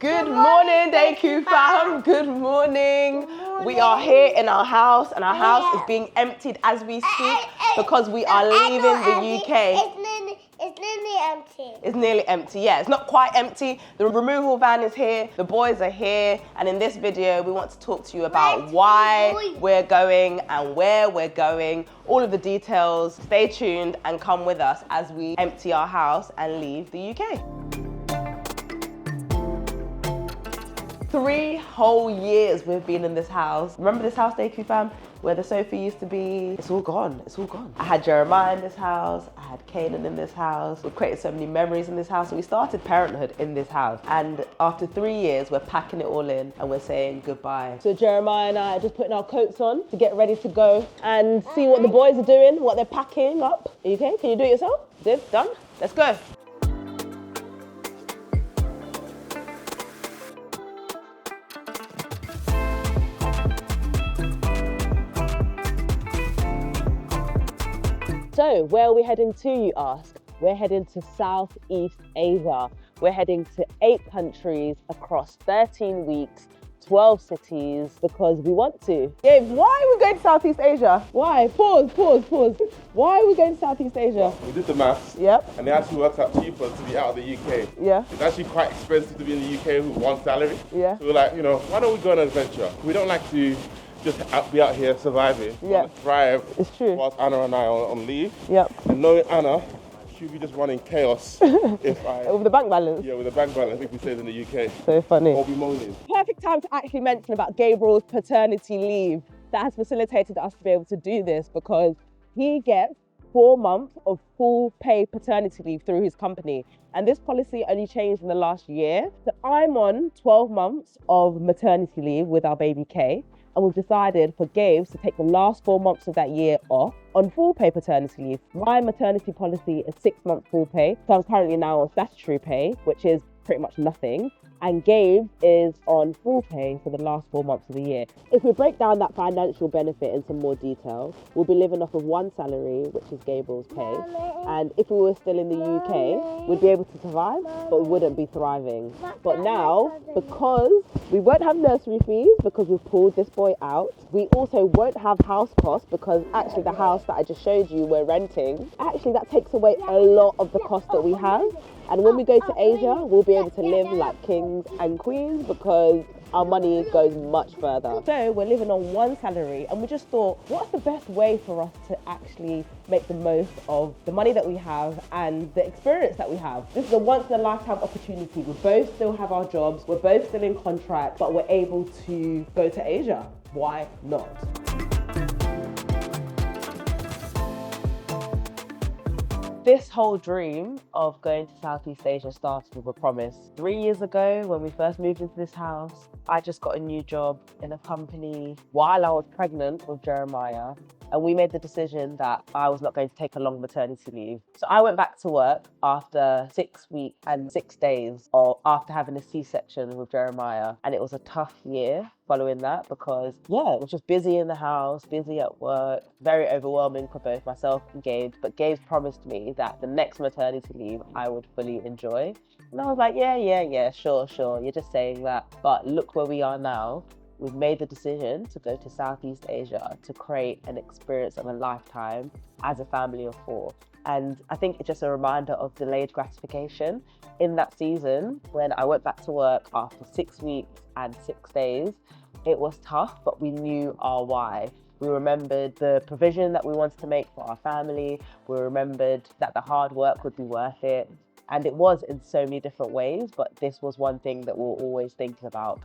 Good morning, Deku fam. Good morning. We are here in our house, and our house is being emptied as we speak because we are leaving the UK. It's nearly empty. It's nearly empty, yeah. It's not quite empty. The removal van is here, the boys are here, and in this video, we want to talk to you about why we're going and where we're going, all of the details. Stay tuned and come with us as we empty our house and leave the UK. 3 whole years we've been in this house. Remember this house, Deku fam, where the sofa used to be? It's all gone, it's all gone. I had Jeremiah in this house, I had Kaden in this house. We've created so many memories in this house. So we started parenthood in this house. And after 3 years, we're packing it all in and we're saying goodbye. So Jeremiah and I are just putting our coats on to get ready to go and see what the boys are doing, what they're packing up. Are you okay? Can you do it yourself? Did? Done? Let's go. So, where are we heading to, you ask? We're heading to Southeast Asia. We're heading to 8 countries across 13 weeks, 12 cities, because we want to. Gabes, why are we going to Southeast Asia? Why? Pause. Why are we going to Southeast Asia? We did the maths. Yep. And it actually works out cheaper to be out of the UK. Yeah. It's actually quite expensive to be in the UK with one salary. Yeah. So we're like, why don't we go on an adventure? We don't like to just be out here surviving. We want to thrive. It's true. Whilst Anna and I are on leave. Yep. And knowing Anna, she'll be just running chaos if I... With the bank balance? Yeah, with the bank balance if we stayed in the UK. So funny. Or be moaning. Perfect time to actually mention about Gabriel's paternity leave. That has facilitated us to be able to do this because he gets 4 months of full pay paternity leave through his company. And this policy only changed in the last year. So I'm on 12 months of maternity leave with our baby Kay. And we've decided for Gabes to take the last 4 months of that year off on full pay paternity leave. My maternity policy is 6 months full pay. So I'm currently now on statutory pay, which is pretty much nothing. And Gabe is on full pay for the last 4 months of the year. If we break down that financial benefit in some more detail, we'll be living off of one salary, which is Gabriel's pay. And if we were still in the UK, we'd be able to survive, but we wouldn't be thriving. But now, because we won't have nursery fees because we've pulled this boy out, we also won't have house costs because actually the house that I just showed you we're renting, actually that takes away a lot of the cost that we have. And when we go to Asia, we'll be able to live like kings and queens because our money goes much further. So we're living on one salary and we just thought, what's the best way for us to actually make the most of the money that we have and the experience that we have? This is a once in a lifetime opportunity. We both still have our jobs, we're both still in contract, but we're able to go to Asia. Why not? This whole dream of going to Southeast Asia started with a promise. 3 years ago, when we first moved into this house, I just got a new job in a company while I was pregnant with Jeremiah. And we made the decision that I was not going to take a long maternity leave. So I went back to work after 6 weeks and 6 days after having a C-section with Jeremiah. And it was a tough year following that because, it was just busy in the house, busy at work, very overwhelming for both myself and Gabe. But Gabe promised me that the next maternity leave I would fully enjoy. And I was like, yeah, sure. You're just saying that. But look where we are now. We've made the decision to go to Southeast Asia to create an experience of a lifetime as a family of 4. And I think it's just a reminder of delayed gratification. In that season, when I went back to work after 6 weeks and 6 days, it was tough, but we knew our why. We remembered the provision that we wanted to make for our family. We remembered that the hard work would be worth it. And it was in so many different ways, but this was one thing that we were always thinking about.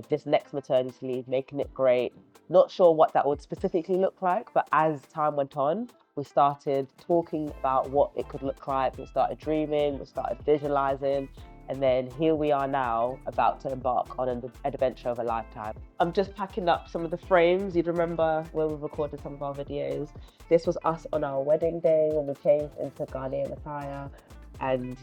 This next maternity leave, making it great. Not sure what that would specifically look like, but as time went on, we started talking about what it could look like. We started dreaming, we started visualizing, and then here we are now about to embark on an adventure of a lifetime. I'm just packing up some of the frames. You'd remember when we recorded some of our videos. This was us on our wedding day when we changed into Ghanaian attire. And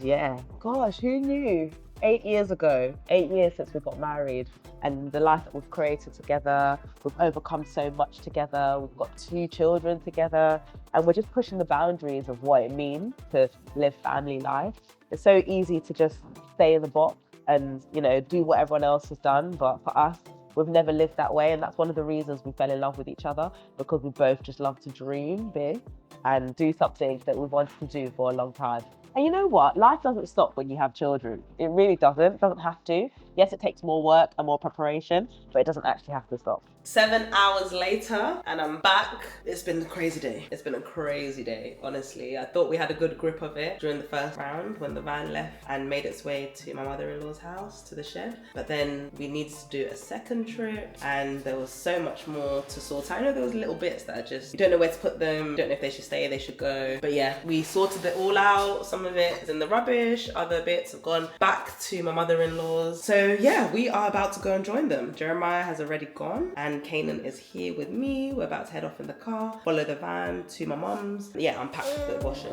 gosh, who knew? 8 years ago, 8 years since we got married, and the life that we've created together. We've overcome so much together. We've got 2 children together, and we're just pushing the boundaries of what it means to live family life. It's so easy to just stay in the box and, you know, do what everyone else has done. But for us, we've never lived that way. And that's one of the reasons we fell in love with each other, because we both just love to dream big and do something that we've wanted to do for a long time. And you know what? Life doesn't stop when you have children. It really doesn't. It doesn't have to. Yes, it takes more work and more preparation, but it doesn't actually have to stop. 7 hours later and I'm back. It's been a crazy day. It's been a crazy day, honestly. I thought we had a good grip of it during the first round when the van left and made its way to my mother-in-law's house, to the shed. But then we needed to do a second trip and there was so much more to sort out. I know there was little bits that are just, you don't know where to put them, you don't know if they should stay, they should go. But yeah, we sorted it all out. Some of it is in the rubbish, other bits have gone back to my mother-in-law's. So yeah, we are about to go and join them. Jeremiah has already gone and Kanan is here with me. We're about to head off in the car, follow the van to my mum's. Yeah, unpack the washing.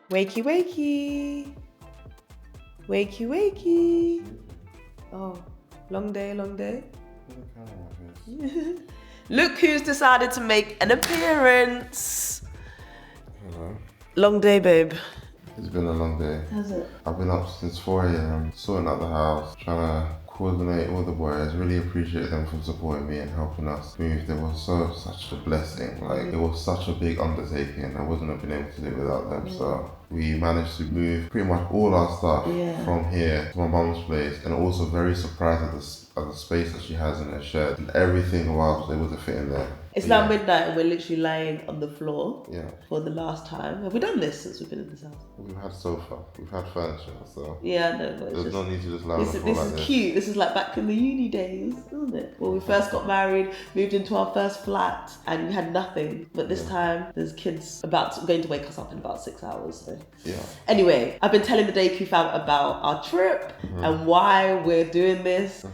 Wakey, wakey. Wakey, wakey. Oh, long day, long day. Look who's decided to make an appearance. Hello. Long day, babe. It's been a long day. Has it? I've been up since 4 a.m. sorting out the house, trying to coordinate all the boys. Really appreciate them for supporting me and helping us move. It was such a blessing. Like, it was such a big undertaking. I wouldn't have been able to do it without them. So we managed to move pretty much all our stuff from here to my mum's place, and also very surprised at the space that she has in her shed. And everything of ours was able to fit in there. It's now midnight and we're literally lying on the floor for the last time. Have we done this since we've been in this house? We've had sofa, we've had furniture, so yeah, no, but there's no need to just lie on the floor like this. This is cute. This is like back in the uni days, isn't it? When we first got married, moved into our first flat, and we had nothing. But this time, there's kids going to wake us up in about 6 hours. So. Yeah. Anyway, I've been telling the Deku fam about our trip and why we're doing this.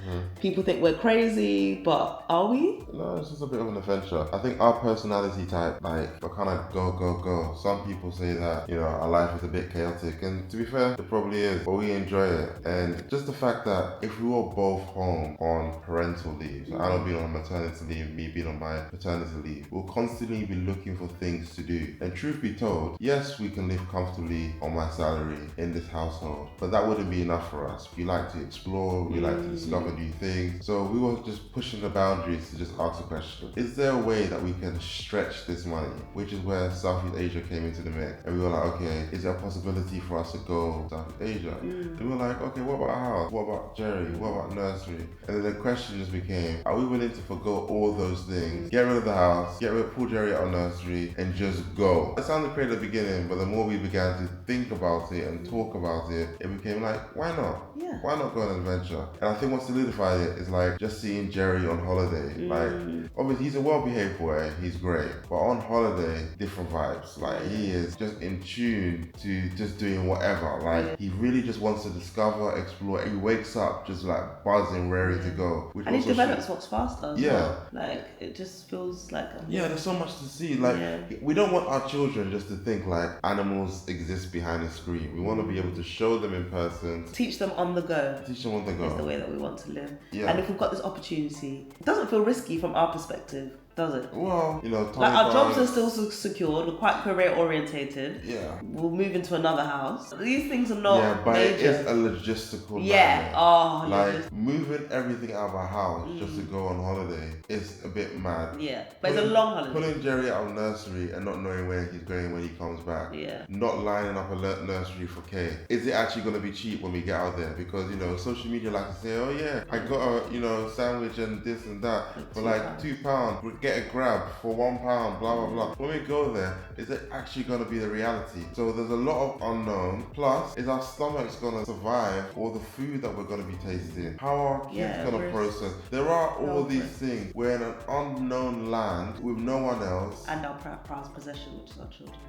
People think we're crazy, but are we? No, it's just a bit of an adventure. I think our personality type, like, we're kind of go, go, go. Some people say that, you know, our life is a bit chaotic, and to be fair, it probably is, but we enjoy it. And just the fact that if we were both home on parental leave, so Anna being on maternity leave, me being on my paternity leave, we'll constantly be looking for things to do. And truth be told, yes, we can live comfortably on my salary in this household, but that wouldn't be enough for us. We like to explore, we like to discover new things. So we were just pushing the boundaries to just ask the question, is there a way that we can stretch this money? Which is where Southeast Asia came into the mix. And we were like, okay, is there a possibility for us to go to Southeast Asia? And we were like, okay, what about a house? What about Jerry? What about nursery? And then the question just became, are we willing to forgo all those things, get rid of the house, pull Jerry out of nursery, and just go? It sounded crazy at the beginning, but the more we began to think about it and talk about it, it became like, why not? Yeah. Why not go on an adventure? And I think what solidified it is like just seeing Jerry on holiday. Like, obviously he's a well-behaved boy, he's great, but on holiday, different vibes. Like, he is just in tune to just doing whatever. Like, he really just wants to discover, explore. He wakes up just like buzzing, ready to go. Which And he also develops what's faster as Yeah. well. Like, it just feels like Yeah, there's so much to see. Like, we don't want our children just to think like animals exist behind a screen. We want to be able to show them in person. teach them on the go. Teach them on the go. Is the way that we want to live. Yeah. And if we've got this opportunity, it doesn't feel risky from our perspective, does it? Well, you know, Like, our jobs are still secured, we're quite career orientated. Yeah. We'll move into another house. These things are not Yeah, but major. it is a logistical Yeah, nightmare. oh, Like, moving everything out of our house just to go on holiday is a bit mad. yeah, but it's a long holiday. Pulling Jerry out of nursery and not knowing where he's going when he comes back. Yeah. Not lining up a nursery for Kay. Is it actually going to be cheap when we get out there? Because, you know, social media like to say, oh yeah, I got a, you know, sandwich and this and that for like £2. We get a grab for £1, blah, blah, blah. When we go there, is it actually going to be the reality? So there's a lot of unknown. Plus, is our stomachs going to survive all the food that we're going to be tasting? How are our kids going to process? There are all these things. We're in an unknown land with no one else. And our prized possession, which is our children.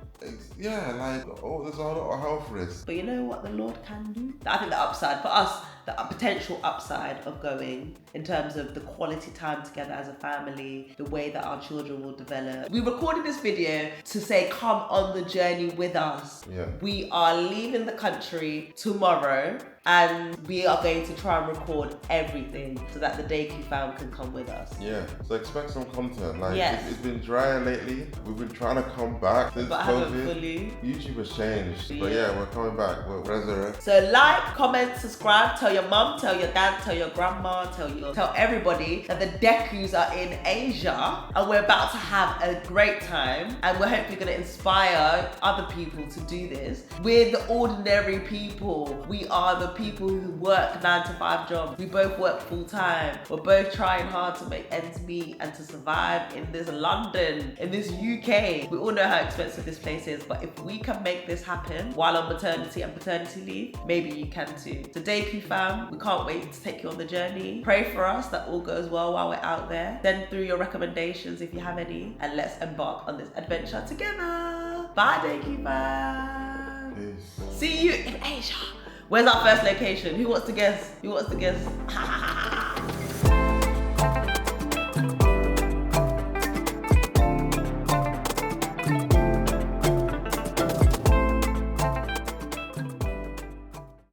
Yeah, like, oh, there's a lot of health risks. But you know what the Lord can do? I think the upside, for us, the potential upside of going in terms of the quality time together as a family, the way that our children will develop. We recorded this video to say, come on the journey with us. Yeah. We are leaving the country tomorrow and we are going to try and record everything so that the Deku fam can come with us. Yeah, so expect some content. Like, Yes. it's been dry lately. We've been trying to come back since But haven't COVID. fully. YouTube has changed. But Yeah. yeah, we're coming back. We're resurrect. So like, comment, subscribe, tell your mum, tell your dad, tell your grandma, tell everybody that the Dekus are in Asia and we're about to have a great time, and we're hopefully going to inspire other people to do this. We're the ordinary people. We are the people who work 9 to 5 jobs. We both work full time. We're both trying hard to make ends meet and to survive in this London, in this UK. We all know how expensive this place is, but if we can make this happen while on maternity and paternity leave, maybe you can too. So Deku fam, we can't wait to take you on the journey. Pray for us that all goes well while we're out there. Send through your recommendations if you have any, and let's embark on this adventure together. Bye Deku fam. Peace. See you in Asia. Where's our first location? Who wants to guess? Who wants to guess?